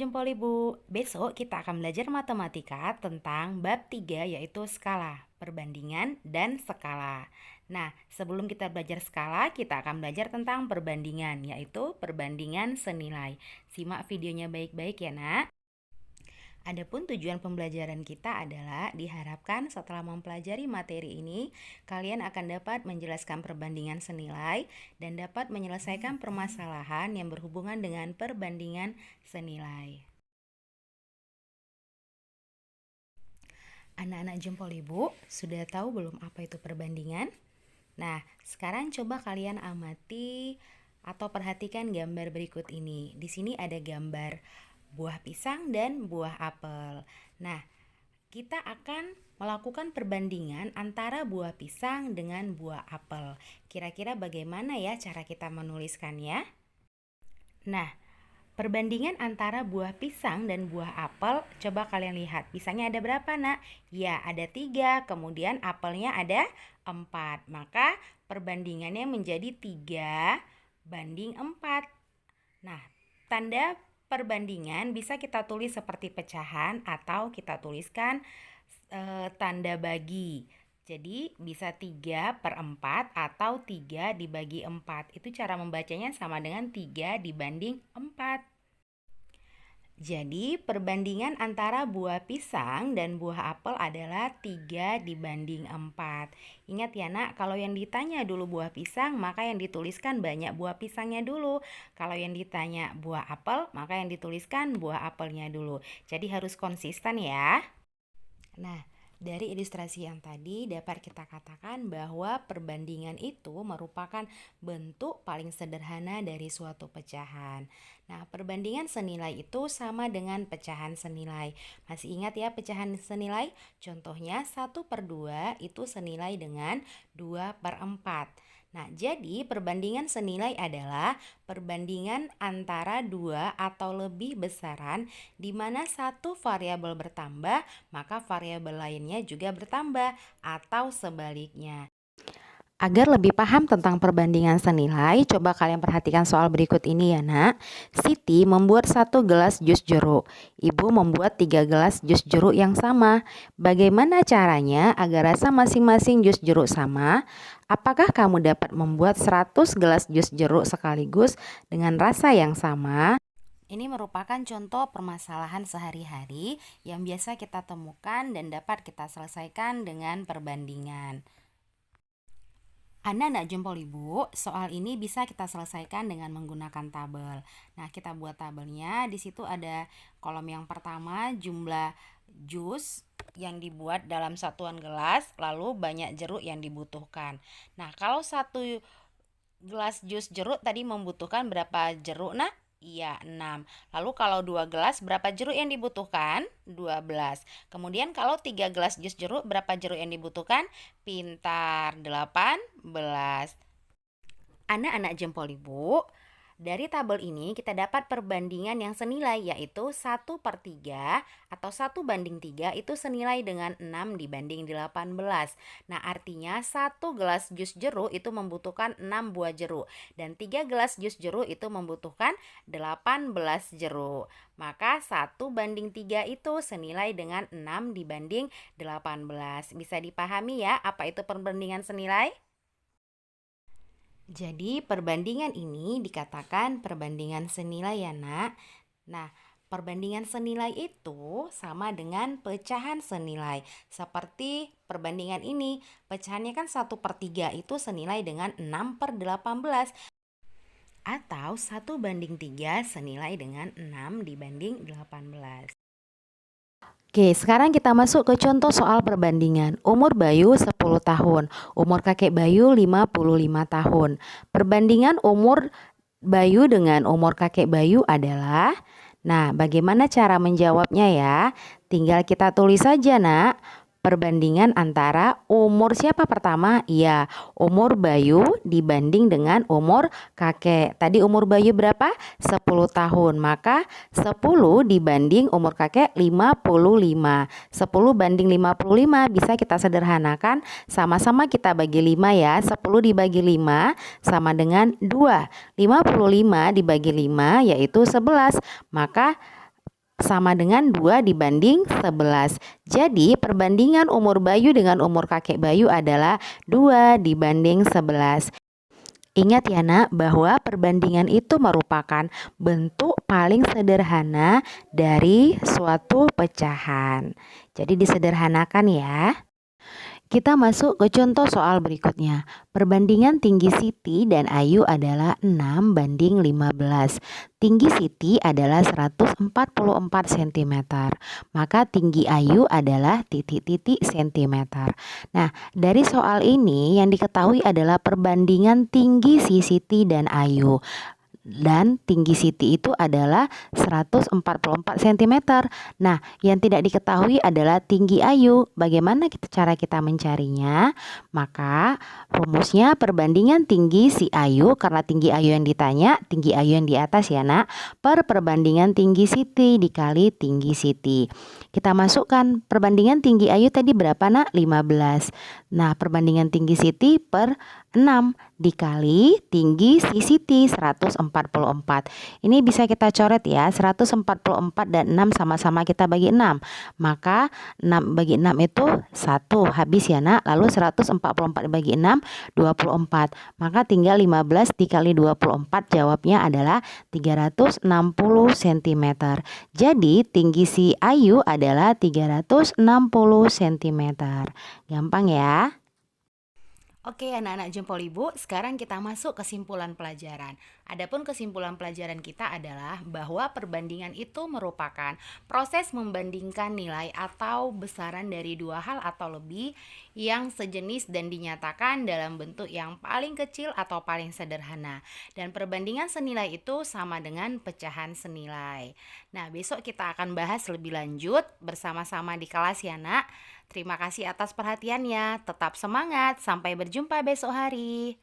jempol Ibu. Besok kita akan belajar matematika tentang bab 3 yaitu skala, perbandingan dan skala. Nah, sebelum kita belajar skala, kita akan belajar tentang perbandingan yaitu perbandingan senilai. Simak videonya baik-baik ya, Nak. Adapun tujuan pembelajaran kita adalah diharapkan setelah mempelajari materi ini, kalian akan dapat menjelaskan perbandingan senilai dan dapat menyelesaikan permasalahan yang berhubungan dengan perbandingan senilai. Anak-anak jempol Ibu, sudah tahu belum apa itu perbandingan? Nah, sekarang coba kalian amati atau perhatikan gambar berikut ini. Di sini ada gambar buah pisang dan buah apel. Nah, kita akan melakukan perbandingan antara buah pisang dengan buah apel. Kira-kira bagaimana ya cara kita menuliskannya? Nah, perbandingan antara buah pisang dan buah apel, coba kalian lihat. Pisangnya ada berapa, Nak? Ya, ada 3, kemudian apelnya ada 4. Maka perbandingannya menjadi 3:4. Nah, tanda perbandingan bisa kita tulis seperti pecahan atau kita tuliskan tanda bagi. Jadi bisa 3/4 atau 3 dibagi 4. Itu cara membacanya sama dengan 3/4. Jadi perbandingan antara buah pisang dan buah apel adalah 3/4. Ingat ya Nak, kalau yang ditanya dulu buah pisang, maka yang dituliskan banyak buah pisangnya dulu. Kalau yang ditanya buah apel, maka yang dituliskan buah apelnya dulu. Jadi harus konsisten ya. Nah, dari ilustrasi yang tadi dapat kita katakan bahwa perbandingan itu merupakan bentuk paling sederhana dari suatu pecahan. Nah, perbandingan senilai itu sama dengan pecahan senilai. Masih ingat ya pecahan senilai? Contohnya 1/2 itu senilai dengan 2/4. Nah, jadi perbandingan senilai adalah perbandingan antara dua atau lebih besaran di mana satu variabel bertambah, maka variabel lainnya juga bertambah atau sebaliknya. Agar lebih paham tentang perbandingan senilai, coba kalian perhatikan soal berikut ini ya Nak. Siti membuat 1 gelas jus jeruk. Ibu membuat 3 gelas jus jeruk yang sama. Bagaimana caranya agar rasa masing-masing jus jeruk sama? Apakah kamu dapat membuat 100 gelas jus jeruk sekaligus dengan rasa yang sama? Ini merupakan contoh permasalahan sehari-hari yang biasa kita temukan dan dapat kita selesaikan dengan perbandingan. Anak-anak jempol Ibu, soal ini bisa kita selesaikan dengan menggunakan tabel. Nah, kita buat tabelnya. Di situ ada kolom yang pertama jumlah jus yang dibuat dalam satuan gelas, lalu banyak jeruk yang dibutuhkan. Nah, kalau 1 gelas jus jeruk tadi membutuhkan berapa jeruk, Nak? Iya, 6. Lalu kalau 2 gelas berapa jeruk yang dibutuhkan? 12. Kemudian kalau 3 gelas jus jeruk berapa jeruk yang dibutuhkan? Pintar, 18. Anak-anak jempol Ibu, dari tabel ini kita dapat perbandingan yang senilai yaitu 1/3 atau 1/3 itu senilai dengan 6/18. Nah, artinya 1 gelas jus jeruk itu membutuhkan 6 buah jeruk dan 3 gelas jus jeruk itu membutuhkan 18 jeruk. Maka 1/3 itu senilai dengan 6/18. Bisa dipahami ya apa itu perbandingan senilai? Jadi perbandingan ini dikatakan perbandingan senilai ya Nak. Nah, perbandingan senilai itu sama dengan pecahan senilai. Seperti perbandingan ini, pecahannya kan 1/3 itu senilai dengan 6/18. Atau 1/3 senilai dengan 6/18. Oke, sekarang kita masuk ke contoh soal perbandingan. Umur Bayu 10 tahun, umur kakek Bayu 55 tahun. Perbandingan umur Bayu dengan umur kakek Bayu adalah, nah bagaimana cara menjawabnya ya? Tinggal kita tulis saja Nak. Perbandingan antara umur siapa pertama? Iya, umur Bayu dibanding dengan umur kakek. Tadi umur Bayu berapa? 10 tahun. Maka 10 dibanding umur kakek 55. 10 banding 55 bisa kita sederhanakan. Sama-sama kita bagi 5 ya. 10 dibagi 5 sama dengan 2. 55 dibagi 5 yaitu 11. Maka sama dengan 2 dibanding 11. Jadi perbandingan umur Bayu dengan umur kakek Bayu adalah 2 dibanding 11. Ingat ya nak, bahwa perbandingan itu merupakan bentuk paling sederhana dari suatu pecahan. Jadi disederhanakan ya. Kita masuk ke contoh soal berikutnya. Perbandingan tinggi Siti dan Ayu adalah 6 banding 15. Tinggi Siti adalah 144 cm. Maka tinggi Ayu adalah titik-titik cm. Nah, dari soal ini yang diketahui adalah perbandingan tinggi si Siti dan Ayu. Dan tinggi Siti itu adalah 144 cm. Nah, yang tidak diketahui adalah tinggi Ayu. Bagaimana cara kita mencarinya? Maka rumusnya perbandingan tinggi si Ayu, karena tinggi Ayu yang ditanya, tinggi Ayu yang di atas ya nak, per perbandingan tinggi Siti dikali tinggi Siti. Kita masukkan perbandingan tinggi Ayu tadi berapa nak? 15. Nah, perbandingan tinggi Siti per 6 dikali tinggi si Siti 144. Ini bisa kita coret ya, 144 dan 6 sama-sama kita bagi 6. Maka 6 bagi 6 itu 1, habis ya nak. Lalu 144 bagi 6, 24. Maka tinggal 15 dikali 24, jawabnya adalah 360 cm. Jadi tinggi si Ayu adalah 360 cm. Gampang ya. Oke anak-anak jempol ibu, sekarang kita masuk kesimpulan pelajaran. Adapun kesimpulan pelajaran kita adalah bahwa perbandingan itu merupakan proses membandingkan nilai atau besaran dari dua hal atau lebih yang sejenis dan dinyatakan dalam bentuk yang paling kecil atau paling sederhana. Dan perbandingan senilai itu sama dengan pecahan senilai. Nah, besok kita akan bahas lebih lanjut bersama-sama di kelas ya nak. Terima kasih atas perhatiannya. Tetap semangat. Sampai berjumpa besok hari.